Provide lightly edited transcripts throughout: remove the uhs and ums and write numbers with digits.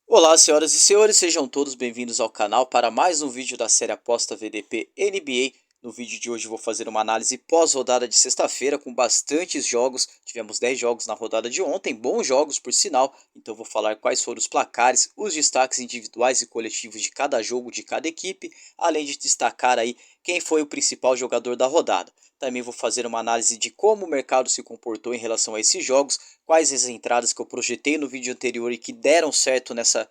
Olá, senhoras e senhores, sejam todos bem-vindos ao canal para mais um vídeo da série Aposta VDP NBA. No vídeo de hoje vou fazer uma análise pós-rodada de sexta-feira com bastantes jogos. Tivemos 10 jogos na rodada de ontem, bons jogos por sinal. Então vou falar quais foram os placares, os destaques individuais e coletivos de cada jogo de cada equipe, além de destacar aí quem foi o principal jogador da rodada. Também vou fazer uma análise de como o mercado se comportou em relação a esses jogos, quais as entradas que eu projetei no vídeo anterior e que deram certo nessa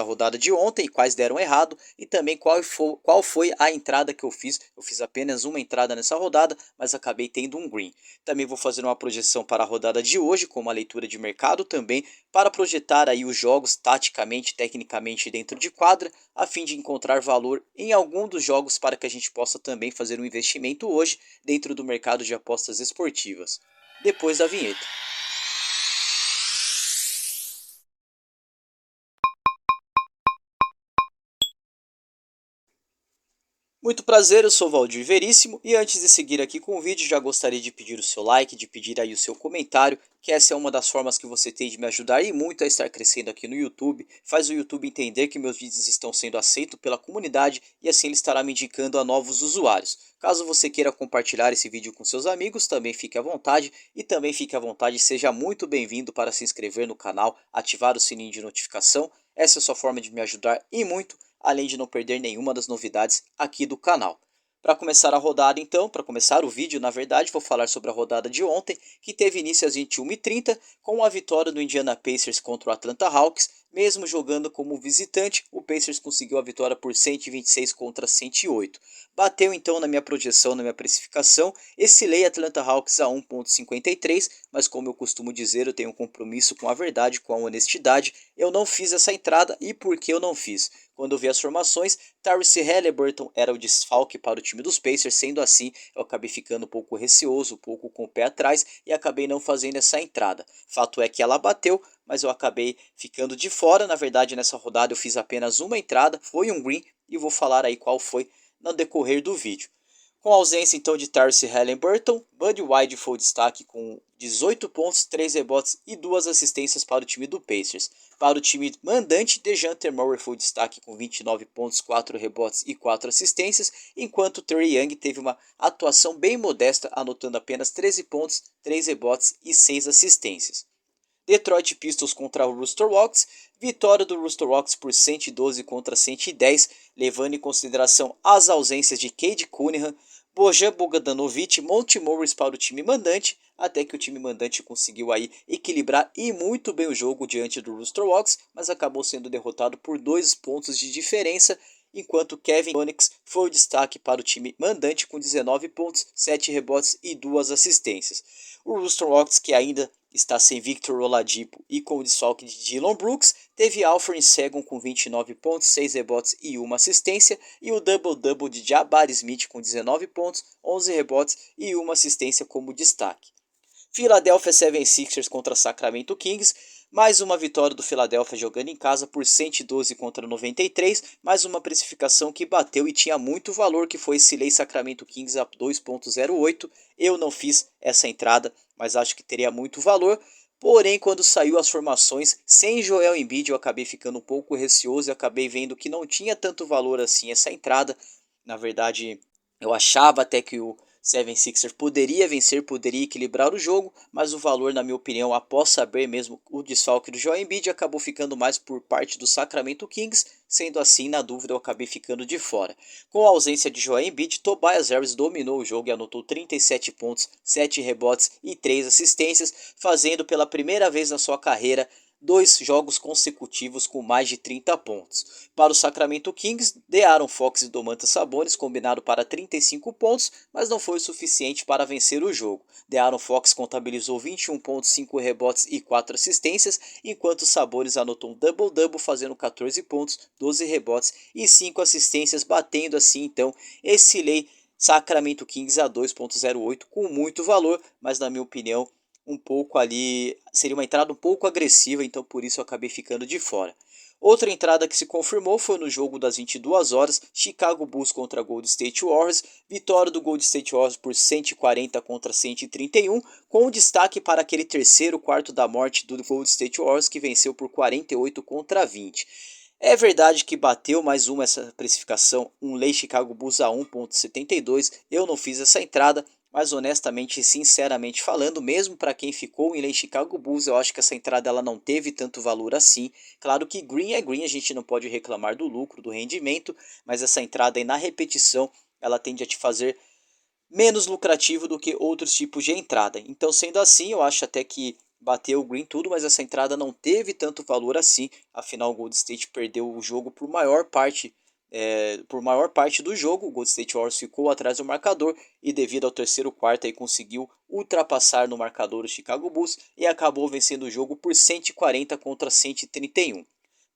rodada de ontem, quais deram errado, e também qual foi a entrada que eu fiz. Eu fiz apenas uma entrada nessa rodada, mas acabei tendo um green. Também vou fazer uma projeção para a rodada de hoje, com uma leitura de mercado também, para projetar aí os jogos taticamente, tecnicamente dentro de quadra, a fim de encontrar valor em algum dos jogos para que a gente possa também fazer um investimento hoje dentro do mercado de apostas esportivas. Depois da vinheta. Muito prazer, eu sou Valdir Veríssimo e antes de seguir aqui com o vídeo já gostaria de pedir o seu like, de pedir aí o seu comentário, que essa é uma das formas que você tem de me ajudar e muito a estar crescendo aqui no YouTube. Faz o YouTube entender que meus vídeos estão sendo aceitos pela comunidade e assim ele estará me indicando a novos usuários. Caso você queira compartilhar esse vídeo com seus amigos, também fique à vontade e também fique à vontade, seja muito bem-vindo para se inscrever no canal, ativar o sininho de notificação. Essa é a sua forma de me ajudar e muito, além de não perder nenhuma das novidades aqui do canal. Para começar a rodada então, para começar o vídeo na verdade, vou falar sobre a rodada de ontem, que teve início às 21h30, com a vitória do Indiana Pacers contra o Atlanta Hawks. Mesmo jogando como visitante, o Pacers conseguiu a vitória por 126 contra 108. Bateu então na minha projeção, na minha precificação, escilei Atlanta Hawks a 1,53, mas como eu costumo dizer, eu tenho um compromisso com a verdade, com a honestidade. Eu não fiz essa entrada e por que eu não fiz? Quando eu vi as formações, Tyrese Haliburton era o desfalque para o time dos Pacers, sendo assim, eu acabei ficando um pouco receoso, um pouco com o pé atrás e acabei não fazendo essa entrada. Fato é que ela bateu, mas eu acabei ficando de fora. Na verdade, nessa rodada eu fiz apenas uma entrada, foi um green, e vou falar aí qual foi no decorrer do vídeo. Com a ausência então de Tyrese Haliburton, Buddy Wide foi o destaque com 18 pontos, 3 rebotes e 2 assistências para o time do Pacers. Para o time mandante, DeJounte Murray foi o destaque com 29 pontos, 4 rebotes e 4 assistências, enquanto Trae Young teve uma atuação bem modesta, anotando apenas 13 pontos, 3 rebotes e 6 assistências. Detroit Pistons contra o Rooster Hawks, vitória do Rooster Hawks por 112 contra 110, levando em consideração as ausências de Cade Cunningham, Bojan Bogdanovic, Monte Morris para o time mandante, até que o time mandante conseguiu aí equilibrar e muito bem o jogo diante do Rooster Hawks, mas acabou sendo derrotado por 2 pontos de diferença, enquanto Kevin Onyx foi o destaque para o time mandante com 19 pontos, 7 rebotes e 2 assistências. O Rooster Hawks, que ainda está sem Victor Oladipo e com o desfalque de Dillon Brooks, teve Alfred Sengun com 29 pontos, 6 rebotes e 1 assistência, e o double-double de Jabari Smith com 19 pontos, 11 rebotes e 1 assistência como destaque. Philadelphia 76ers contra Sacramento Kings, mais uma vitória do Philadelphia jogando em casa por 112 contra 93, mais uma precificação que bateu e tinha muito valor, que foi esse Lei Sacramento Kings a 2.08. Eu não fiz essa entrada, mas acho que teria muito valor. Porém, quando saiu as formações sem Joel Embiid, eu acabei ficando um pouco receoso e acabei vendo que não tinha tanto valor assim essa entrada. Na verdade, eu achava até que o 76ers poderia vencer, poderia equilibrar o jogo, mas o valor, na minha opinião, após saber mesmo o desfalque do Joel Embiid, acabou ficando mais por parte do Sacramento Kings. Sendo assim, na dúvida, eu acabei ficando de fora. Com a ausência de Joel Embiid, Tobias Harris dominou o jogo e anotou 37 pontos, 7 rebotes e 3 assistências, fazendo pela primeira vez na sua carreira 2 jogos consecutivos com mais de 30 pontos. Para o Sacramento Kings, De'Aaron Fox e Domantas Sabonis combinaram para 35 pontos, mas não foi o suficiente para vencer o jogo. De'Aaron Fox contabilizou 21 pontos, 5 rebotes e 4 assistências, enquanto Sabonis anotou um double-double fazendo 14 pontos, 12 rebotes e 5 assistências, batendo assim então esse lei Sacramento Kings a 2.08 com muito valor, mas na minha opinião um pouco ali, seria uma entrada um pouco agressiva, então por isso eu acabei ficando de fora. Outra entrada que se confirmou foi no jogo das 22 horas, Chicago Bulls contra Golden State Warriors, vitória do Golden State Warriors por 140 contra 131, com destaque para aquele terceiro quarto da morte do Golden State Warriors que venceu por 48 contra 20. É verdade que bateu mais uma essa precificação, um lei Chicago Bulls a 1,72, eu não fiz essa entrada, mas honestamente e sinceramente falando, mesmo para quem ficou em lei Chicago Bulls, eu acho que essa entrada ela não teve tanto valor assim. Claro que green é green, a gente não pode reclamar do lucro, do rendimento, mas essa entrada aí na repetição, ela tende a te fazer menos lucrativo do que outros tipos de entrada. Então, sendo assim, eu acho até que bateu o green tudo, mas essa entrada não teve tanto valor assim. Afinal, o Golden State perdeu o jogo por maior parte do jogo. O Golden State Warriors ficou atrás do marcador e devido ao terceiro quarto aí conseguiu ultrapassar no marcador o Chicago Bulls e acabou vencendo o jogo por 140 contra 131.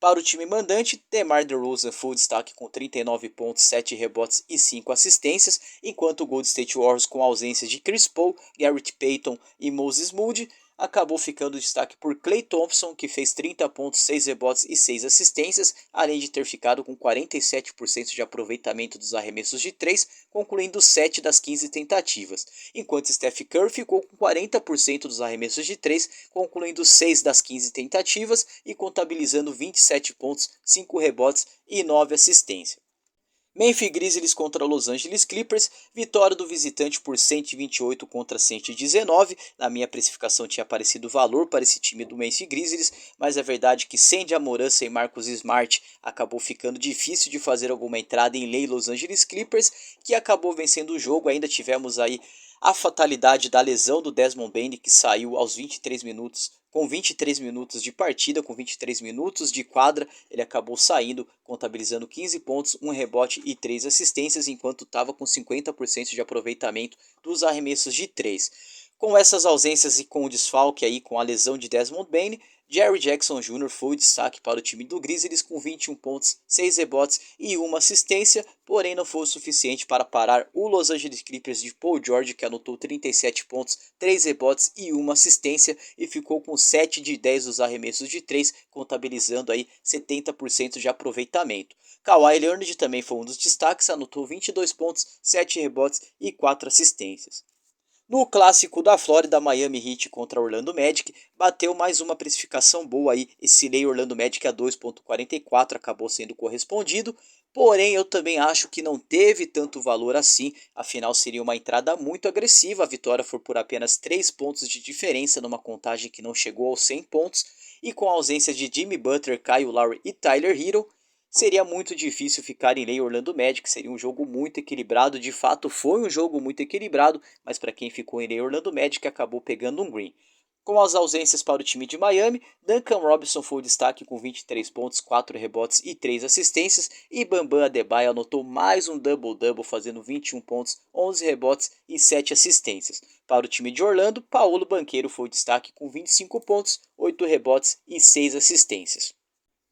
Para o time mandante, DeMar DeRozan foi o destaque com 39 pontos, 7 rebotes e 5 assistências, enquanto o Golden State Warriors, com ausências de Chris Paul, Garrett Payton e Moses Moody, acabou ficando destaque por Klay Thompson, que fez 30 pontos, 6 rebotes e 6 assistências, além de ter ficado com 47% de aproveitamento dos arremessos de 3, concluindo 7 das 15 tentativas, enquanto Steph Curry ficou com 40% dos arremessos de 3, concluindo 6 das 15 tentativas e contabilizando 27 pontos, 5 rebotes e 9 assistências. Memphis Grizzlies contra Los Angeles Clippers, vitória do visitante por 128 contra 119. Na minha precificação tinha aparecido valor para esse time do Memphis Grizzlies, mas é verdade que sem Jamoran, sem Marcus Smart, acabou ficando difícil de fazer alguma entrada em lei Los Angeles Clippers, que acabou vencendo o jogo. Ainda tivemos aí a fatalidade da lesão do Desmond Bane, que saiu aos 23 minutos, com 23 minutos de partida, com 23 minutos de quadra, ele acabou saindo, contabilizando 15 pontos, 1 rebote e 3 assistências, enquanto estava com 50% de aproveitamento dos arremessos de 3. Com essas ausências e com o desfalque aí, com a lesão de Desmond Bane, Jerry Jackson Jr. foi o destaque para o time do Grizzlies com 21 pontos, 6 rebotes e 1 assistência, porém não foi o suficiente para parar o Los Angeles Clippers de Paul George, que anotou 37 pontos, 3 rebotes e 1 assistência e ficou com 7 de 10 dos arremessos de 3, contabilizando aí 70% de aproveitamento. Kawhi Leonard também foi um dos destaques, anotou 22 pontos, 7 rebotes e 4 assistências. No clássico da Flórida, Miami Heat contra Orlando Magic, bateu mais uma precificação boa aí, esse lei Orlando Magic a 2,44 acabou sendo correspondido, porém eu também acho que não teve tanto valor assim, afinal seria uma entrada muito agressiva, a vitória foi por apenas 3 pontos de diferença numa contagem que não chegou aos 100 pontos, e com a ausência de Jimmy Butler, Kyle Lowry e Tyler Herro, seria muito difícil ficar em lei Orlando Magic, seria um jogo muito equilibrado, de fato foi um jogo muito equilibrado, mas para quem ficou em lei Orlando Magic acabou pegando um green. Com as ausências para o time de Miami, Duncan Robinson foi o destaque com 23 pontos, 4 rebotes e 3 assistências, e Bambam Adebayo anotou mais um double-double fazendo 21 pontos, 11 rebotes e 7 assistências. Para o time de Orlando, Paolo Banchero foi o destaque com 25 pontos, 8 rebotes e 6 assistências.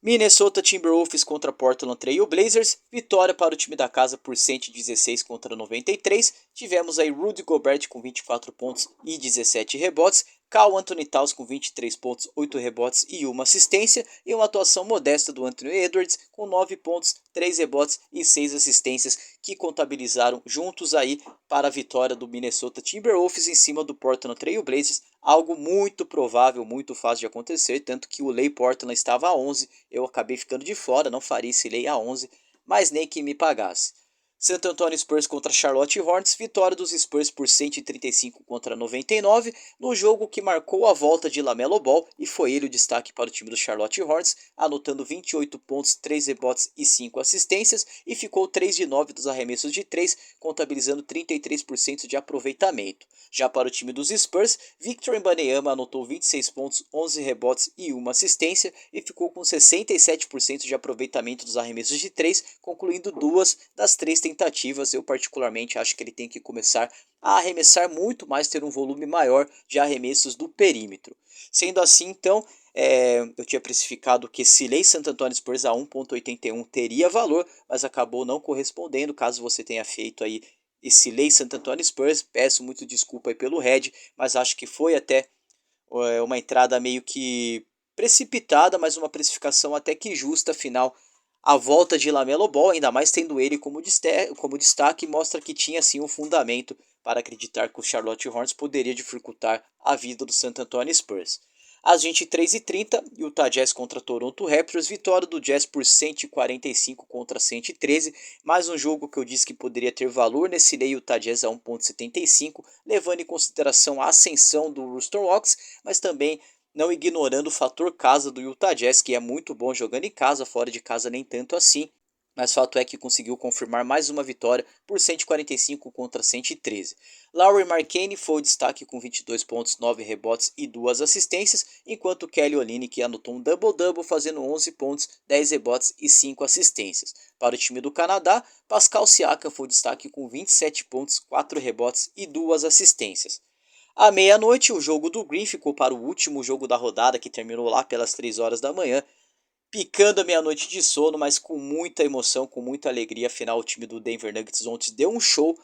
Minnesota Timberwolves contra Portland Trail Blazers, vitória para o time da casa por 116 contra 93. Tivemos aí Rudy Gobert com 24 pontos e 17 rebotes, Karl Anthony Towns com 23 pontos, 8 rebotes e 1 assistência, e uma atuação modesta do Anthony Edwards com 9 pontos, 3 rebotes e 6 assistências, que contabilizaram juntos aí para a vitória do Minnesota Timberwolves em cima do Portland Trail Blazers, algo muito provável, muito fácil de acontecer, tanto que o lei Portland estava a 11, eu acabei ficando de fora, não faria esse lei a 11, mas nem que me pagasse. San Antonio Spurs contra Charlotte Hornets, vitória dos Spurs por 135 contra 99, no jogo que marcou a volta de LaMelo Ball, e foi ele o destaque para o time do Charlotte Hornets, anotando 28 pontos, 3 rebotes e 5 assistências, e ficou 3 de 9 dos arremessos de 3, contabilizando 33% de aproveitamento. Já para o time dos Spurs, Victor Wembanyama anotou 26 pontos, 11 rebotes e 1 assistência, e ficou com 67% de aproveitamento dos arremessos de 3, concluindo 2 das 3 tentativas. Eu particularmente acho que ele tem que começar a arremessar muito mais, ter um volume maior de arremessos do perímetro. Sendo assim, então, eu tinha precificado que esse lei Santo Antônio Spurs a 1,81 teria valor, mas acabou não correspondendo. Caso você tenha feito aí esse lei Santo Antônio Spurs, peço muito desculpa aí pelo head, mas acho que foi até uma entrada meio que precipitada, mas uma precificação até que justa, afinal a volta de LaMelo Ball, ainda mais tendo ele como destaque, mostra que tinha sim um fundamento para acreditar que o Charlotte Hornets poderia dificultar a vida do San Antonio Spurs. Às 23h30, Utah Jazz contra Toronto Raptors, vitória do Jazz por 145 contra 113, mais um jogo que eu disse que poderia ter valor nesse lei Utah Jazz a 1,75, levando em consideração a ascensão do Houston Rockets, mas também não ignorando o fator casa do Utah Jazz, que é muito bom jogando em casa, fora de casa nem tanto assim. Mas fato é que conseguiu confirmar mais uma vitória por 145 contra 113. Lauri Markkanen foi o destaque com 22 pontos, 9 rebotes e 2 assistências, enquanto Kelly Olynyk anotou um double-double fazendo 11 pontos, 10 rebotes e 5 assistências. Para o time do Canadá, Pascal Siakam foi o destaque com 27 pontos, 4 rebotes e 2 assistências. À meia-noite, o jogo do Green ficou para o último jogo da rodada, que terminou lá pelas 3 horas da manhã, picando a meia-noite de sono, mas com muita emoção, com muita alegria. Afinal, o time do Denver Nuggets ontem deu um show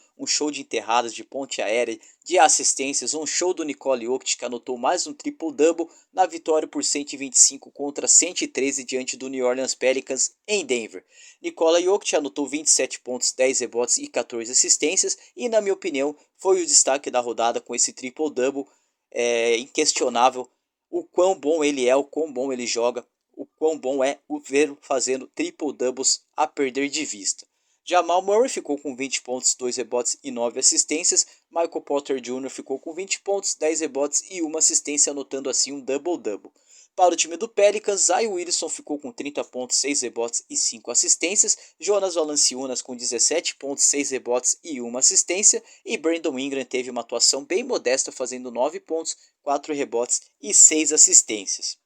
de enterradas, de ponte aérea, de assistências, um show do Nikola Jokic, que anotou mais um triple-double na vitória por 125 contra 113 diante do New Orleans Pelicans em Denver. Nikola Jokic anotou 27 pontos, 10 rebotes e 14 assistências, e na minha opinião foi o destaque da rodada com esse triple-double. É inquestionável o quão bom ele é, o quão bom ele joga, o quão bom é o ver fazendo triple-doubles a perder de vista. Jamal Murray ficou com 20 pontos, 2 rebotes e 9 assistências. Michael Porter Jr. ficou com 20 pontos, 10 rebotes e 1 assistência, anotando assim um double-double. Para o time do Pelicans, Zion Williamson ficou com 30 pontos, 6 rebotes e 5 assistências. Jonas Valanciunas com 17 pontos, 6 rebotes e 1 assistência. E Brandon Ingram teve uma atuação bem modesta, fazendo 9 pontos, 4 rebotes e 6 assistências.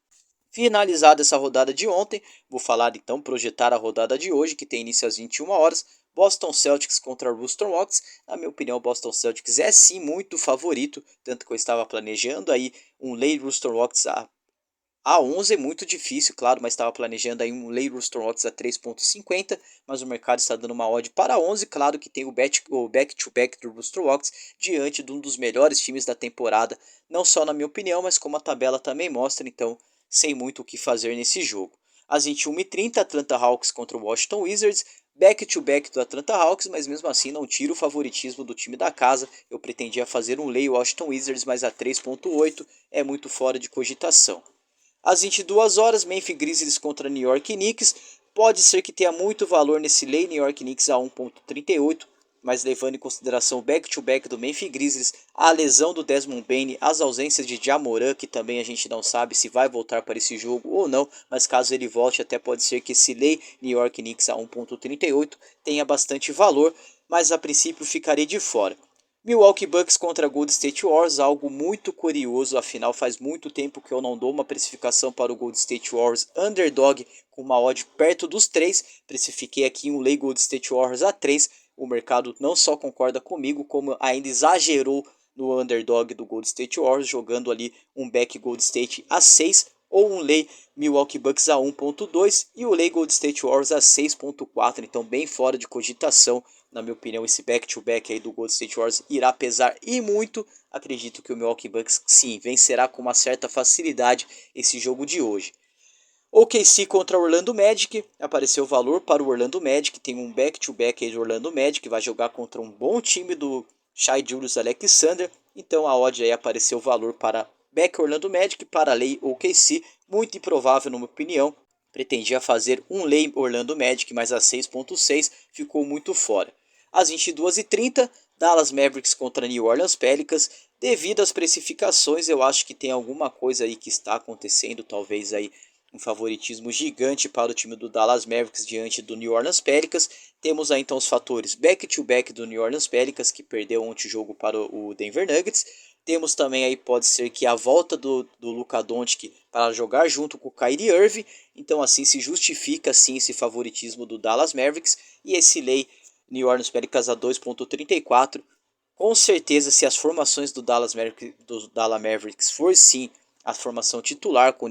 Finalizada essa rodada de ontem, vou falar então, projetar a rodada de hoje, que tem início às 21 horas. Boston Celtics contra Houston Rockets. Na minha opinião, o Boston Celtics é sim muito favorito, tanto que eu estava planejando aí um lay Houston Rockets a 11 é muito difícil, claro, mas estava planejando aí um lay Houston Rockets a 3,50, mas o mercado está dando uma odd para 11, claro que tem o back-to-back do Houston Rockets diante de um dos melhores times da temporada, não só na minha opinião, mas como a tabela também mostra, então sem muito o que fazer nesse jogo. Às 21h30, Atlanta Hawks contra o Washington Wizards, back-to-back do Atlanta Hawks, mas mesmo assim não tira o favoritismo do time da casa. Eu pretendia fazer um lay Washington Wizards, mas a 3,8 é muito fora de cogitação. Às 22 horas, Memphis Grizzlies contra New York Knicks. Pode ser que tenha muito valor nesse lay New York Knicks a 1,38, mas levando em consideração o back-to-back do Memphis Grizzlies, a lesão do Desmond Bane, as ausências de Ja Morant, que também a gente não sabe se vai voltar para esse jogo ou não, mas caso ele volte, até pode ser que esse lay New York Knicks a 1,38 tenha bastante valor, mas a princípio ficarei de fora. Milwaukee Bucks contra Golden State Warriors, algo muito curioso, afinal faz muito tempo que eu não dou uma precificação para o Golden State Warriors underdog com uma odd perto dos 3, precifiquei aqui um lay Golden State Warriors a 3, o mercado não só concorda comigo, como ainda exagerou no underdog do Golden State Warriors, jogando ali um back Golden State a 6, ou um lay Milwaukee Bucks a 1.2 e o lay Golden State Warriors a 6.4, então bem fora de cogitação. Na minha opinião, esse back-to-back aí do Golden State Warriors irá pesar e muito. Acredito que o Milwaukee Bucks, sim, vencerá com uma certa facilidade esse jogo de hoje. OKC contra o Orlando Magic, apareceu o valor para o Orlando Magic, tem um back-to-back aí do Orlando Magic, vai jogar contra um bom time do Shai Gilgeous-Alexander, então a odd aí apareceu o valor para back Orlando Magic, para lei OKC, muito improvável na minha opinião, pretendia fazer um lay Orlando Magic, mas a 6.6 ficou muito fora. Às 22h30, Dallas Mavericks contra New Orleans Pelicans, devido às precificações, eu acho que tem alguma coisa aí que está acontecendo, talvez aí um favoritismo gigante para o time do Dallas Mavericks diante do New Orleans Pelicans. Temos aí então os fatores back-to-back do New Orleans Pelicans, que perdeu ontem o jogo para o Denver Nuggets. Temos também aí, pode ser que a volta do Luka Doncic para jogar junto com o Kyrie Irving. Então assim se justifica assim esse favoritismo do Dallas Mavericks. E esse lay New Orleans Pelicans a 2.34. Com certeza, se as formações do Dallas Mavericks for sim a formação titular com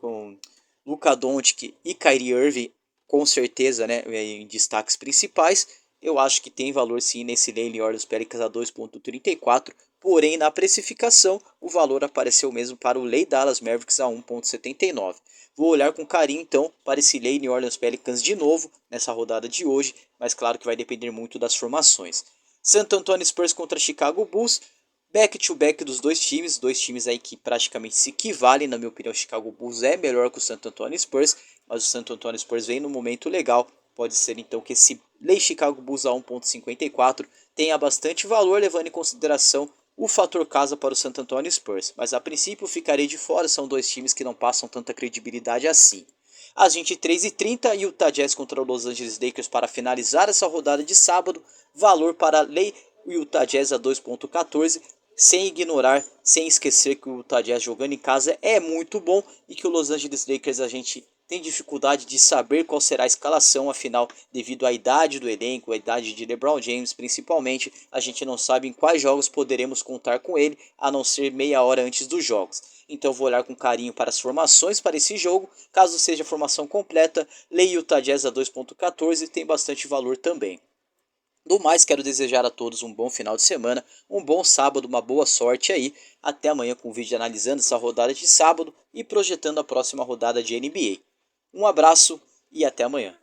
com Luka Doncic e Kyrie Irving, com certeza, né, em destaques principais, eu acho que tem valor sim nesse lay New Orleans Pelicans a 2.34 porém na precificação o valor apareceu mesmo para o Lei Dallas Mavericks a 1,79. Vou olhar com carinho então para esse Lei New Orleans Pelicans de novo nessa rodada de hoje, mas claro que vai depender muito das formações. San Antonio Spurs contra Chicago Bulls, back-to-back dos dois times aí que praticamente se equivalem, na minha opinião. O Chicago Bulls é melhor que o San Antonio Spurs, mas o San Antonio Spurs vem no momento legal. Pode ser então que esse Lei Chicago Bulls a 1,54 tenha bastante valor, levando em consideração o fator casa para o San Antonio Spurs. Mas a princípio ficarei de fora, são dois times que não passam tanta credibilidade assim. Às 23h30, Utah Jazz contra o Los Angeles Lakers para finalizar essa rodada de sábado. Valor para Lei Utah Jazz a 2,14. Sem ignorar, sem esquecer que o Utah Jazz jogando em casa é muito bom e que o Los Angeles Lakers a gente tem dificuldade de saber qual será a escalação, afinal, devido à idade do elenco, à idade de LeBron James principalmente, a gente não sabe em quais jogos poderemos contar com ele, a não ser meia hora antes dos jogos. Então vou olhar com carinho para as formações para esse jogo, caso seja a formação completa, Lei Utah Jazz a 2,14 tem bastante valor também. Do mais, quero desejar a todos um bom final de semana, um bom sábado, uma boa sorte aí. Até amanhã com um vídeo analisando essa rodada de sábado e projetando a próxima rodada de NBA. Um abraço e até amanhã.